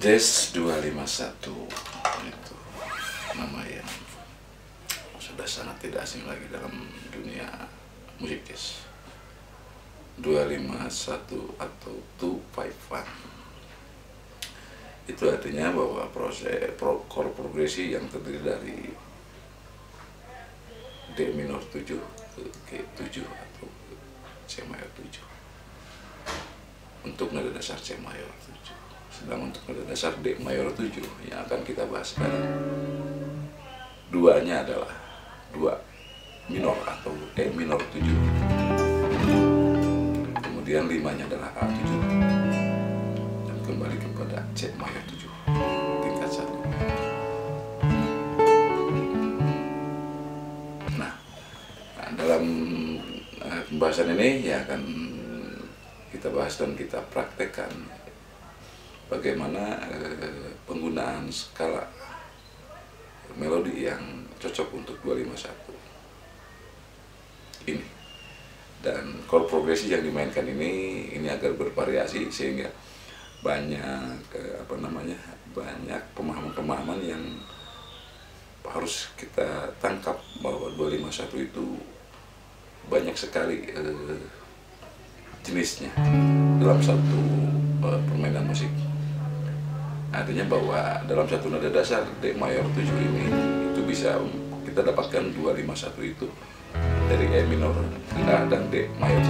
Jazz 251 itu nama yang sudah sangat tidak asing lagi dalam dunia musik jazz. 251 atau 251 itu artinya bahwa proses chord progresi yang terdiri dari D minor 7 ke G7 atau C mayor 7 untuk nada dasar C mayor 7. Sedang untuk nada dasar D mayor 7 yang akan kita bahas sekarang, duanya adalah 2 minor atau E minor 7, kemudian 5-nya adalah A7, dan kembali kepada C mayor 7 tingkat 1. Nah, dalam pembahasan ini ya akan kita bahas dan kita praktekkan bagaimana penggunaan skala melodi yang cocok untuk 251 ini, dan chord progresi yang dimainkan ini agar bervariasi sehingga banyak banyak pemahaman-pemahaman yang harus kita tangkap bahwa 251 itu banyak sekali jenisnya dalam satu permainan musik. Artinya bahwa dalam satu nada dasar D mayor 7 ini itu bisa kita dapatkan 251 itu dari E minor ke A dan D mayor 7.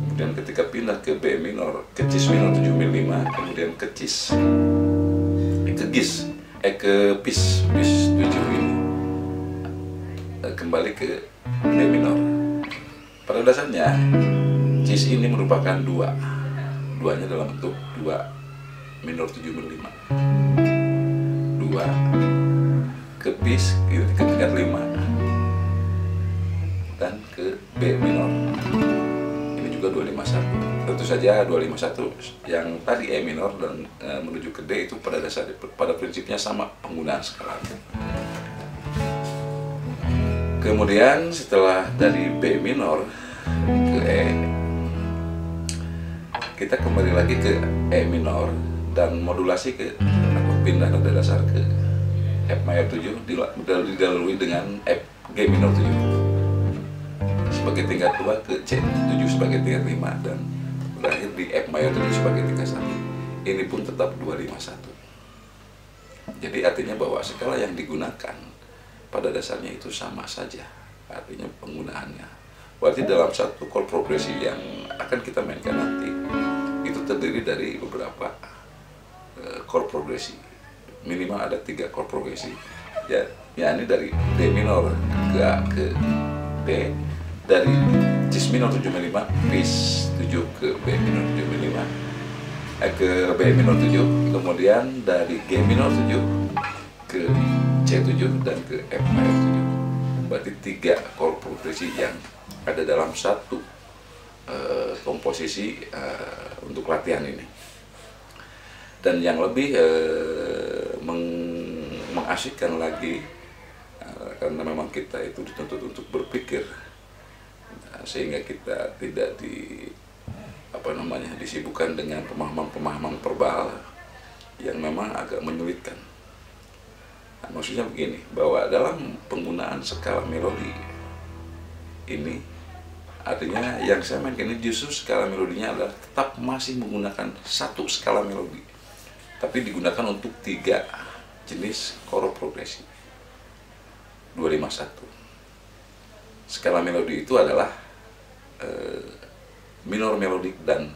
Kemudian ketika pindah ke B minor, ke cis minor 7/5, kemudian ke cis ke pis 7 ini kembali ke D minor. Pada dasarnya cis ini merupakan duanya dalam bentuk 2 minor 7/5, 2 ke pis ke tingkat 5 dan ke B minor, ini juga 251. Tentu saja 251 yang tadi E minor dan menuju ke D itu pada prinsipnya sama penggunaan skalanya. Kemudian setelah dari B minor ke E, kita kembali lagi ke E minor dan modulasi ke atau pindah nada dasar ke F mayor 7 dilalui dengan F G minor 7 sebagai tingkat 2 ke C7 sebagai tingkat 5 dan berakhir di F mayor 7 sebagai tingkat 1. Ini pun tetap 251. Jadi artinya bahwa skala yang digunakan pada dasarnya itu sama saja, artinya penggunaannya. Berarti dalam satu chord progresi yang akan kita mainkan nanti itu terdiri dari beberapa chord progresi, minimal ada 3 chord progresi ya, ini dari D minor ke A ke D, dari cis minor 7/5 pis 7 ke B minor 7/5 ke B minor 7, kemudian dari G minor 7 ke C7 dan ke F mayor 7. Berarti 3 chord progresi yang ada dalam satu komposisi untuk latihan ini. Dan yang lebih mengasyikkan lagi karena memang kita itu dituntut untuk berpikir, sehingga kita tidak disibukkan dengan pemahaman-pemahaman verbal yang memang agak menyulitkan. Nah, maksudnya begini, bahwa dalam penggunaan skala melodi ini, artinya yang saya mainkan ini justru skala melodinya adalah tetap masih menggunakan satu skala melodi, tapi digunakan untuk 3 jenis chord progresi 251. Skala melodi itu adalah minor melodik dan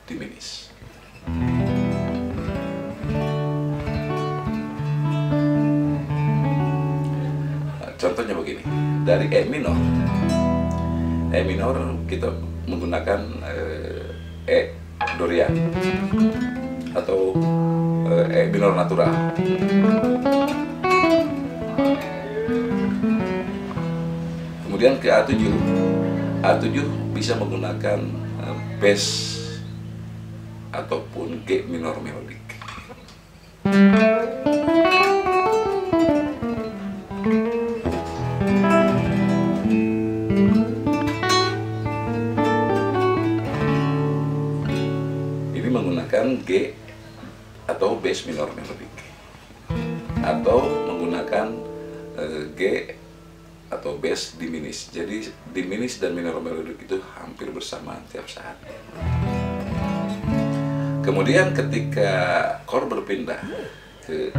diminis. contohnya begini, dari E minor kita menggunakan E Dorian atau E minor natural. Kemudian ke A7. A7 bisa menggunakan bass ataupun G minor melodic. Ini menggunakan G atau bass minor melodic, atau menggunakan G atau bass diminished. Jadi diminished dan minor melodic itu hampir bersamaan tiap saat. Kemudian ketika chord berpindah ke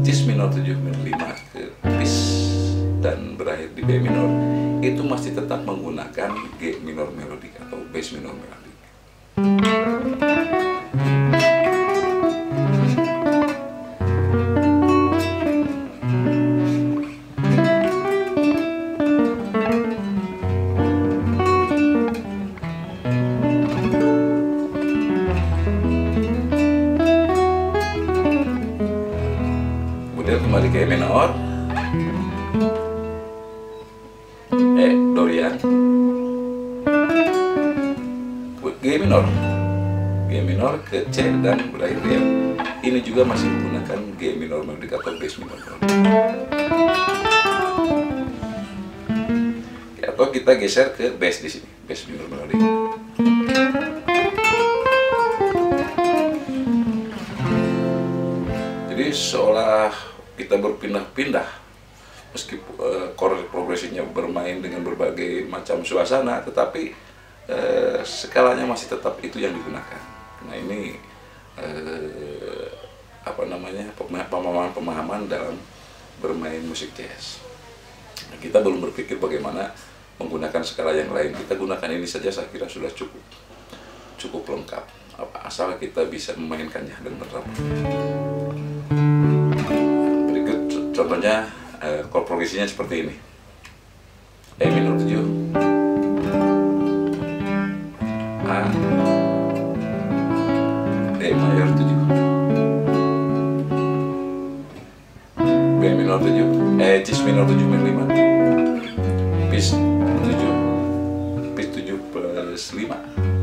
cis minor 7/5 ke bis dan berakhir di B minor, itu masih tetap menggunakan G minor melodic atau bass minor melodic. Kembali ke E minor, E Dorian, G minor ke C dan berakhir di F. Ini juga masih menggunakan G minor melodic atau bass minor melodic. Atau kita geser ke bass di sini, bass minor melodic. Jadi seolah kita berpindah-pindah, meskipun chord progresinya bermain dengan berbagai macam suasana, tetapi skalanya masih tetap itu yang digunakan. Nah ini pemahaman dalam bermain musik jazz. Nah, kita belum berpikir bagaimana menggunakan skala yang lain. Kita gunakan ini saja, saya kira sudah cukup lengkap, asal kita bisa memainkannya dan menerapkan. Contohnya chord progresinya seperti ini. E minor 7, A, D mayor 7, B minor 7, cis minor 7/5, bis 7, bis 7 plus 5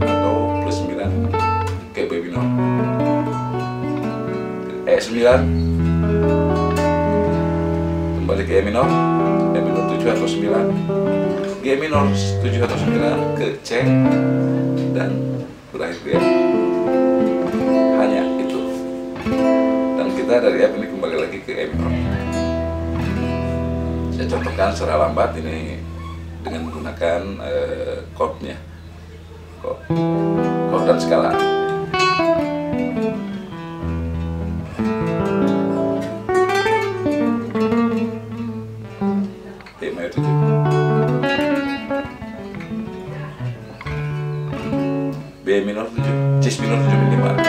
atau plus 9 ke B minor, E9 kembali ke E minor 7 atau 9, G minor 7 atau 9 ke C dan berakhir di F. Hanya itu. Dan kita dari F ini kembali lagi ke E minor. Saya contohkan secara lambat ini dengan menggunakan chordnya, chord dan skala. B minor 7, cis minor 7/5,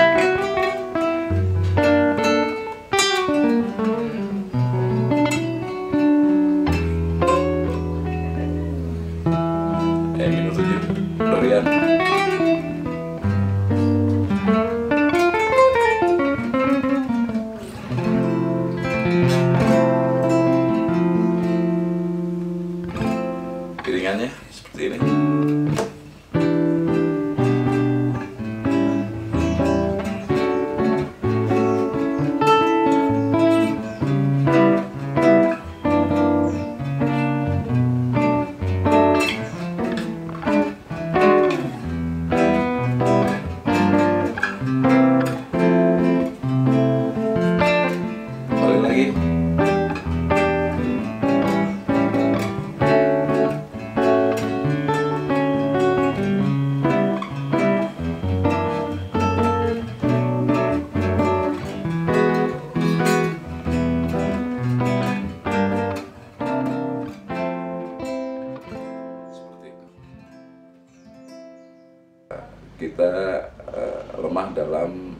E minor 7 Dorian, piringannya seperti ini. Kita lemah dalam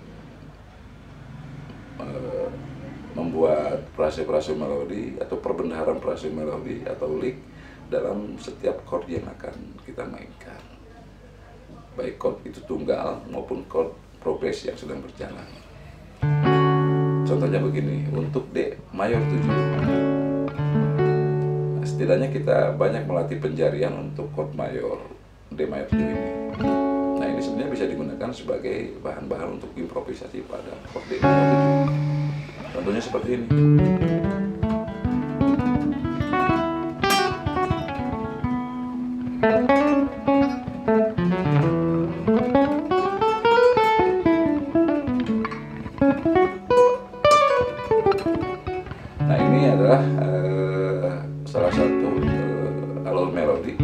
membuat frase-frase melodi atau perbendaharaan frase melodi atau lick dalam setiap chord yang akan kita mainkan, baik chord itu tunggal maupun chord progres yang sedang berjalan. Contohnya begini, untuk D mayor 7, nah, setidaknya kita banyak melatih penjarian untuk chord mayor D mayor 7 ini. Nah, ini sebenarnya bisa digunakan sebagai bahan-bahan untuk improvisasi pada chord D mayor 7. Contohnya seperti ini. Nah, ini adalah salah satu alur melodi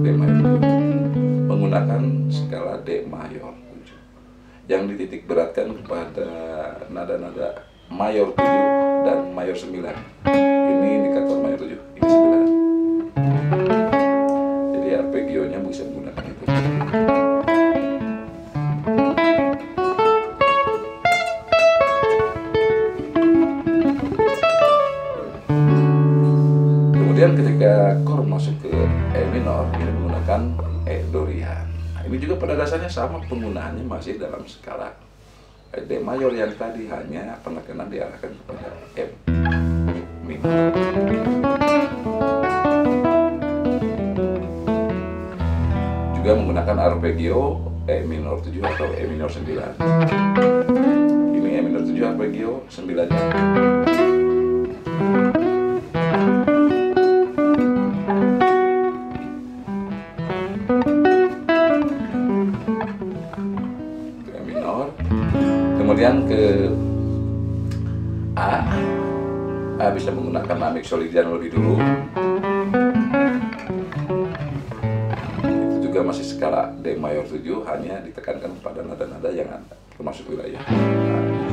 D mayor 7 menggunakan skala D mayor 7 yang dititik beratkan kepada nada-nada mayor 7 dan mayor 9. Ini indikator mayor 7, ini 9. Jadi arpeggionya bisa menggunakan itu. Kemudian ketika chord masuk ke E minor, ini menggunakan E Dorian. Nah, ini juga pada dasarnya sama, penggunaannya masih dalam skala D mayor yang tadi, hanya penekanan diarahkan kepada F minor. Juga menggunakan arpeggio E minor 7 atau E minor 9. Ini E minor 7 arpeggio 9-nya. Kemudian ke A bisa menggunakan A mixolydian lebih dulu. Itu juga masih skala D mayor 7, hanya ditekankan pada nada-nada yang ada termasuk wilayah A7.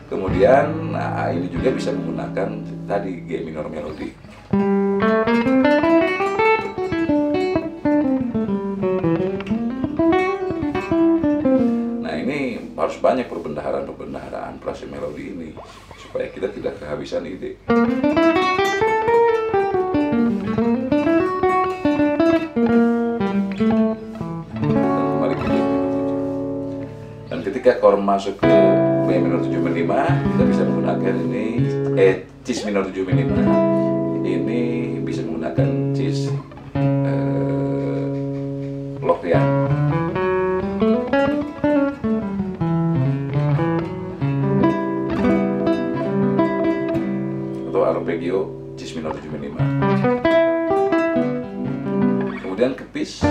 Kemudian A ini juga bisa menggunakan tadi G minor melodi. Harus banyak perbendaharaan frase melodi ini supaya kita tidak kehabisan ide. Dan kembali ke D minor 7. Dan ketika chord masuk ke B minor 7 min 5, kita bisa menggunakan ini cis minor 7 min 5. Ini bisa menggunakan cis Loryan. Arpeggio cis minor 7 min 5. Kemudian ke Pis,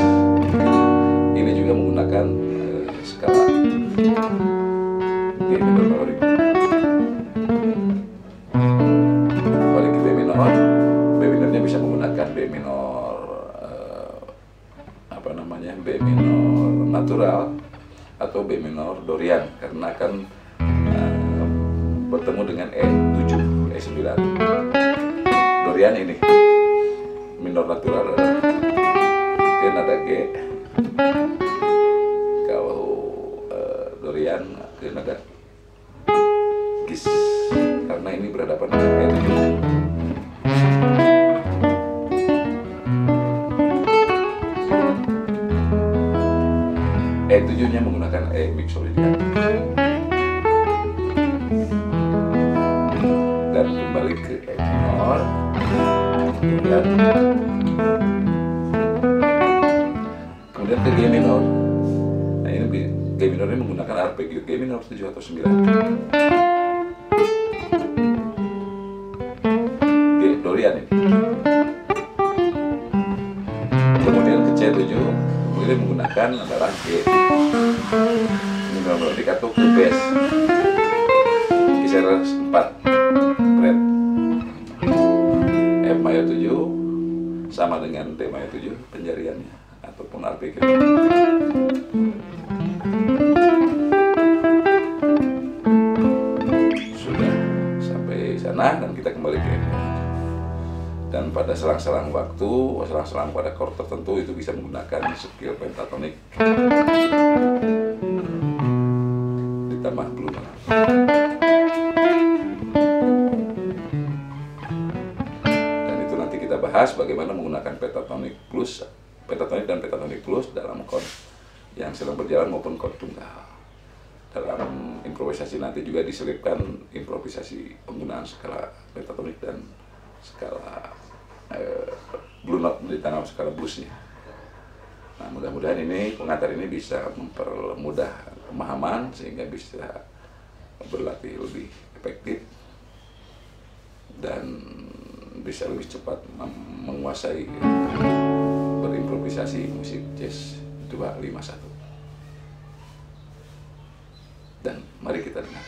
ini juga menggunakan skala G minor melodi. Kembali ke B minor, B minornya bisa menggunakan B minor B minor natural atau B minor Dorian, karena akan bertemu dengan E7, E9. Dorian ini minor natural ke nada G, kalau Dorian ke nada Gis, karena ini berhadapan dengan E7. E7 nya menggunakan E mixolydian. Dan kembali ke E minor, kemudian ke G minor. Nah, ini G minor ini menggunakan arpeggio G minor 7 atau 9. G Dorian ini. Kemudian ke C7, ini menggunakan adalah G minor melodi atau ke bass, geser 4 fret. F mayor 7 sama dengan D mayor 7 penjariannya ataupun arpeggio. Sudah sampai sana dan kita kembali ke F. Dan pada selang-selang waktu, selang-selang pada chord tertentu itu bisa menggunakan skill pentatonik ditambah blue note. membahas bagaimana menggunakan Pentatonix Plus, Pentatonix dan Pentatonix Plus dalam chord yang sedang berjalan maupun chord tunggal. Dalam improvisasi nanti juga diselipkan improvisasi penggunaan skala Pentatonix dan skala blue note di dalam skala bluesnya. Nah, mudah-mudahan ini pengantar ini bisa mempermudah pemahaman sehingga bisa berlatih lebih efektif dan bisa lebih cepat menguasai berimprovisasi musik jazz 251. Dan mari kita dengar.